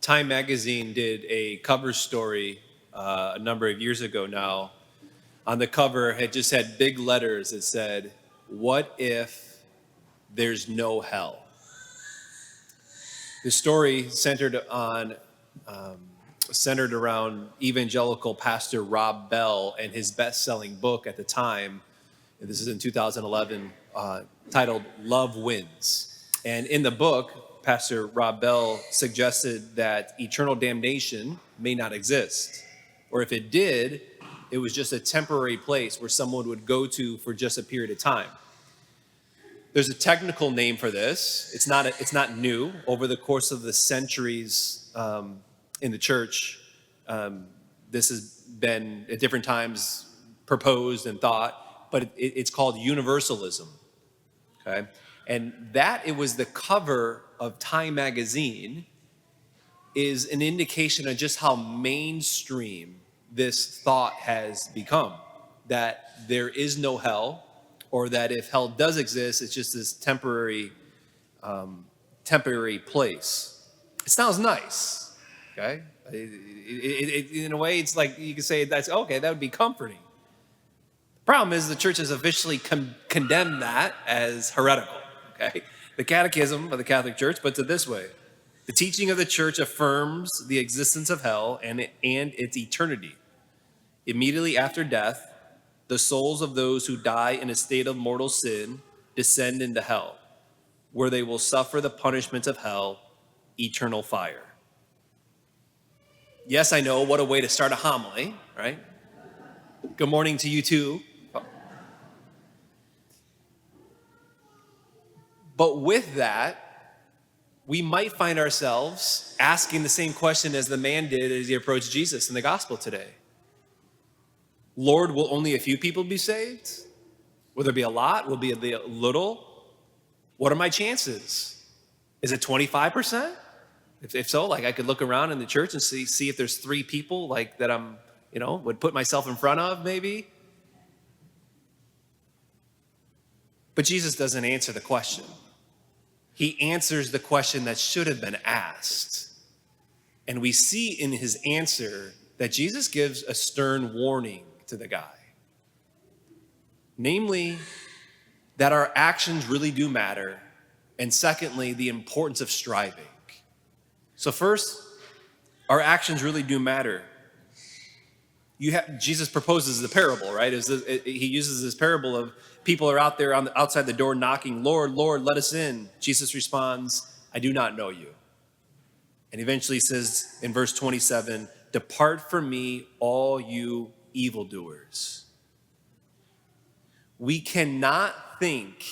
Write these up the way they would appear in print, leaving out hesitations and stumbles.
Time Magazine did a cover story a number of years ago now. On the cover, it just had big letters that said, "What if there's no hell?" The story centered around evangelical pastor Rob Bell and his best-selling book at the time. This is in 2011, titled "Love Wins." And in the book, Pastor Rob Bell suggested that eternal damnation may not exist, or if it did, it was just a temporary place where someone would go to for just a period of time. There's a technical name for this. It's not new. Over the course of the centuries in the church, this has been at different times proposed and thought, but it's called universalism. Okay, and that it was the cover of Time Magazine is an indication of just how mainstream this thought has become, that there is no hell, or that if hell does exist, it's just this temporary place. It sounds nice, okay? In a way, it's like you can say that's okay, that would be comforting. The problem is the church has officially condemned that as heretical, okay? The Catechism of the Catholic Church puts it this way: the teaching of the church affirms the existence of hell and its eternity. Immediately after death, the souls of those who die in a state of mortal sin descend into hell, where they will suffer the punishment of hell, eternal fire. Yes, I know, what a way to start a homily, right? Good morning to you too. But with that, we might find ourselves asking the same question as the man did as he approached Jesus in the gospel today. Lord, will only a few people be saved? Will there be a lot? Will there be a little? What are my chances? Is it 25%? If so, like I could look around in the church and see if there's 3 people like that I'm, would put myself in front of maybe. But Jesus doesn't answer the question. He answers the question that should have been asked. And we see in his answer that Jesus gives a stern warning to the guy. Namely, that our actions really do matter. And secondly, the importance of striving. So first, our actions really do matter. Jesus proposes the parable, right? He uses this parable of people are out there outside the door knocking, "Lord, Lord, let us in." Jesus responds, "I do not know you." And eventually says in verse 27, "Depart from me, all you evildoers." We cannot think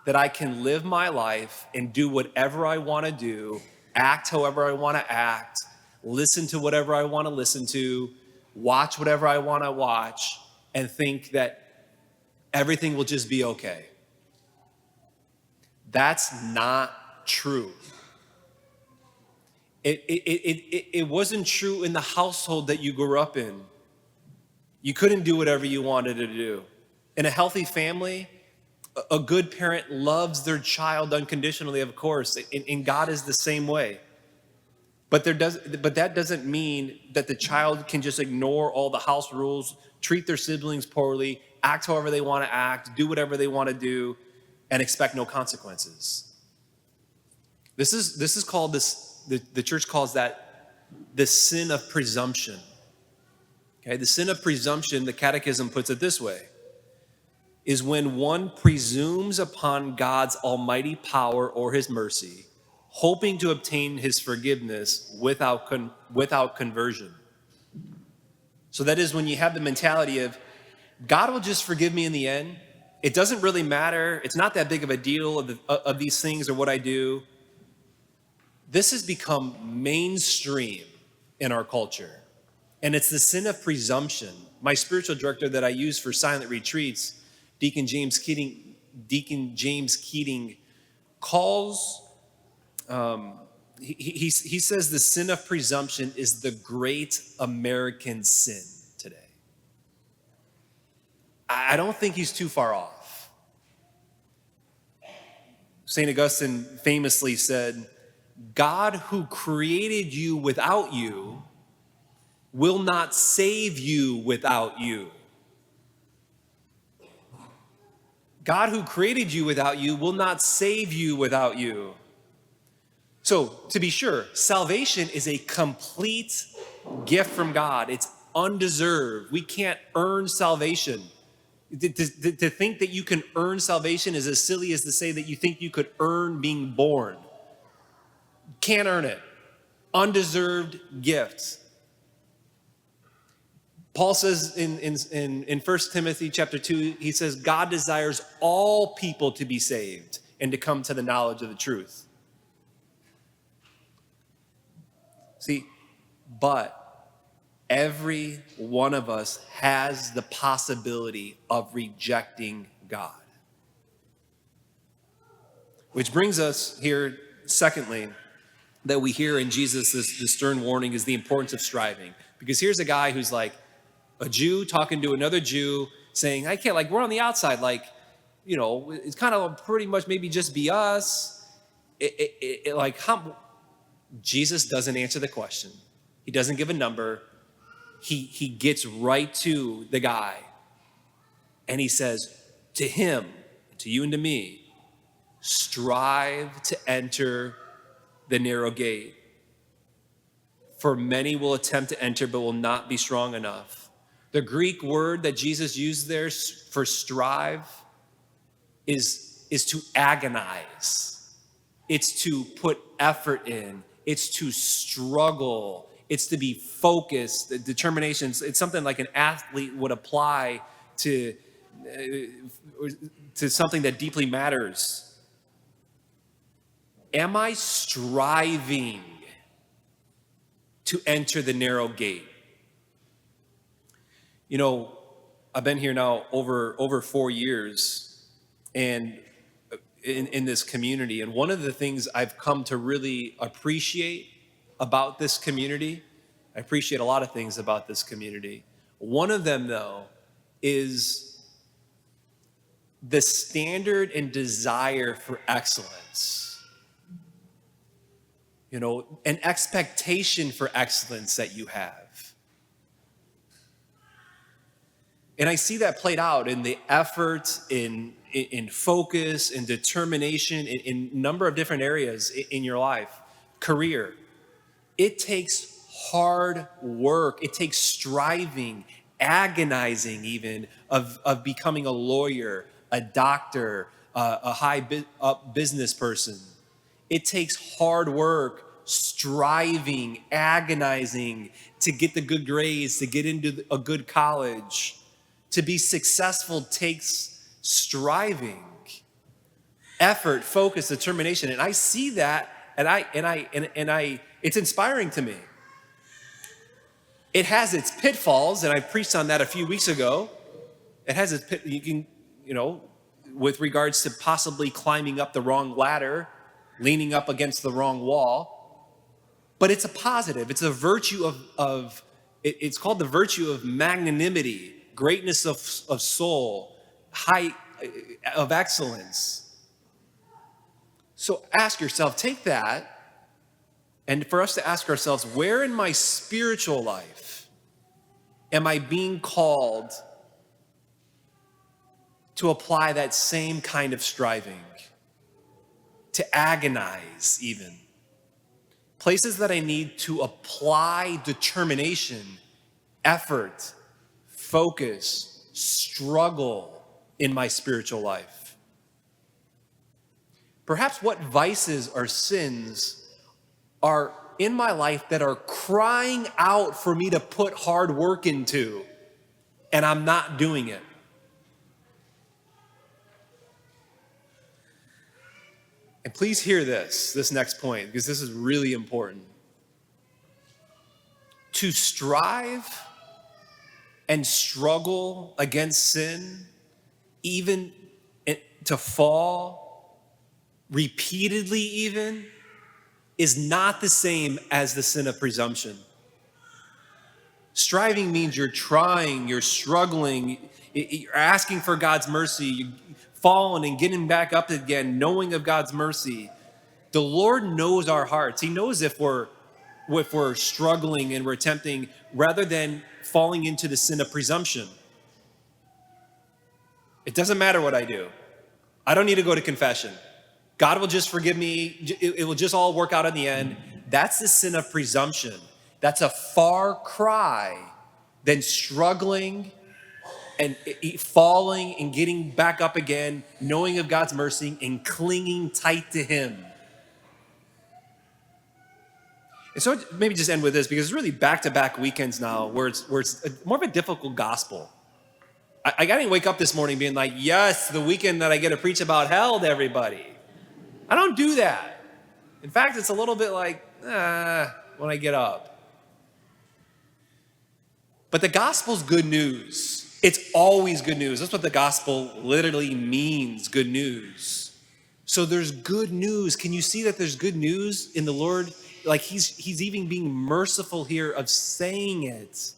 that I can live my life and do whatever I want to do, act however I want to act, listen to whatever I want to listen to, watch whatever I want to watch, and think that everything will just be okay. That's not true. It wasn't true in the household that you grew up in. You couldn't do whatever you wanted to do. In a healthy family, a good parent loves their child unconditionally, of course, and God is the same way. But that doesn't mean that the child can just ignore all the house rules, treat their siblings poorly, act however they want to act, do whatever they want to do, and expect no consequences. This is called the church calls that the sin of presumption. Okay, the sin of presumption, the Catechism puts it this way, is when one presumes upon God's almighty power or his mercy, hoping to obtain his forgiveness without conversion. So that is when you have the mentality of, God will just forgive me in the end. It doesn't really matter. It's not that big of a deal of these things or what I do. This has become mainstream in our culture. And it's the sin of presumption. My spiritual director that I use for silent retreats, Deacon James Keating calls, he says the sin of presumption is the great American sin today. I don't think he's too far off. St. Augustine famously said, God who created you without you will not save you without you. God who created you without you will not save you without you. So, to be sure, salvation is a complete gift from God. It's undeserved. We can't earn salvation. To think that you can earn salvation is as silly as to say that you think you could earn being born. Can't earn it. Undeserved gifts. Paul says in 1 Timothy chapter 2, he says, God desires all people to be saved and to come to the knowledge of the truth. See, but every one of us has the possibility of rejecting God. Which brings us here, secondly, that we hear in Jesus, this stern warning is the importance of striving. Because here's a guy who's like a Jew talking to another Jew saying, I can't, like, we're on the outside, like, you know, it's kind of pretty much maybe just be us. Jesus doesn't answer the question. He doesn't give a number. He gets right to the guy. And he says, to him, to you and to me, strive to enter the narrow gate. For many will attempt to enter, but will not be strong enough. The Greek word that Jesus used there for strive is to agonize. It's to put effort in. It's to struggle. It's to be focused. The determination. It's something like an athlete would apply to something that deeply matters. Am I striving to enter the narrow gate? You know, I've been here now over 4 years and in this community. And one of the things I've come to really appreciate about this community, I appreciate a lot of things about this community. One of them, though, is the standard and desire for excellence. You know, an expectation for excellence that you have. And I see that played out in the effort, in focus, in determination, in a number of different areas in your life. Career. It takes hard work. It takes striving, agonizing even, of becoming a lawyer, a doctor, a high-up business person. It takes hard work, striving, agonizing to get the good grades, to get into a good college. To be successful takes striving, effort, focus, determination. And I see that, and it's inspiring to me. It has its pitfalls, and I preached on that a few weeks ago. It has its with regards to possibly climbing up the wrong ladder, leaning up against the wrong wall. But it's a positive. It's a virtue it's called the virtue of magnanimity. Greatness of soul, height of excellence. So ask yourself, take that, and for us to ask ourselves, where in my spiritual life am I being called to apply that same kind of striving, to agonize even? Places that I need to apply determination, effort, focus, struggle in my spiritual life. Perhaps what vices or sins are in my life that are crying out for me to put hard work into, and I'm not doing it. And please hear this next point, because this is really important. To strive and struggle against sin, even to fall repeatedly even, is not the same as the sin of presumption. Striving means you're trying, you're struggling, you're asking for God's mercy, you're falling and getting back up again, knowing of God's mercy, The Lord knows our hearts. He knows if we're struggling and we're tempting, rather than falling into the sin of presumption. It doesn't matter what I do. I don't need to go to confession. God will just forgive me. It will just all work out in the end. That's the sin of presumption. That's a far cry than struggling and falling and getting back up again, knowing of God's mercy and clinging tight to him. And so maybe just end with this, because it's really back-to-back weekends now where it's more of a difficult gospel. I didn't wake up this morning being like, yes, the weekend that I get to preach about hell to everybody. I don't do that. In fact, it's a little bit like, when I get up. But the gospel's good news. It's always good news. That's what the gospel literally means, good news. So there's good news. Can you see that there's good news in the Lord? Like he's even being merciful here of saying it.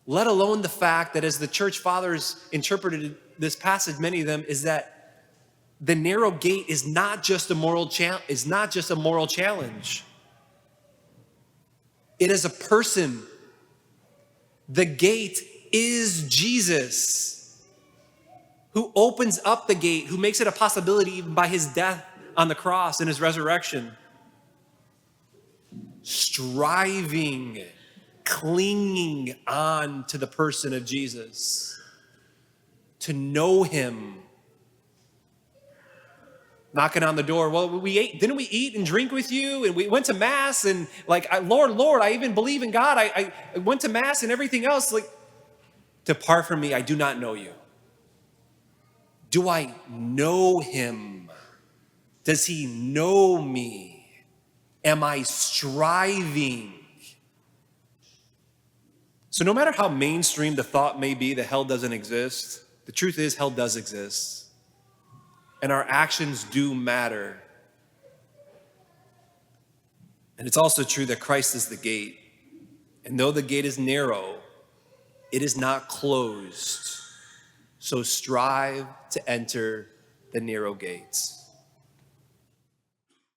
Let alone the fact that as the church fathers interpreted this passage, many of them, is that the narrow gate is not just a moral challenge. It is a person. The gate is Jesus, who opens up the gate, who makes it a possibility even by his death on the cross and his resurrection. Striving, clinging on to the person of Jesus, to know him. Knocking on the door. Well, didn't we eat and drink with you? And we went to mass and Lord, I even believe in God. I went to mass and everything else. Like, depart from me, I do not know you. Do I know him? Does he know me? Am I striving? So no matter how mainstream the thought may be that hell doesn't exist, the truth is hell does exist. And our actions do matter. And it's also true that Christ is the gate. And though the gate is narrow, it is not closed. So strive to enter the narrow gates.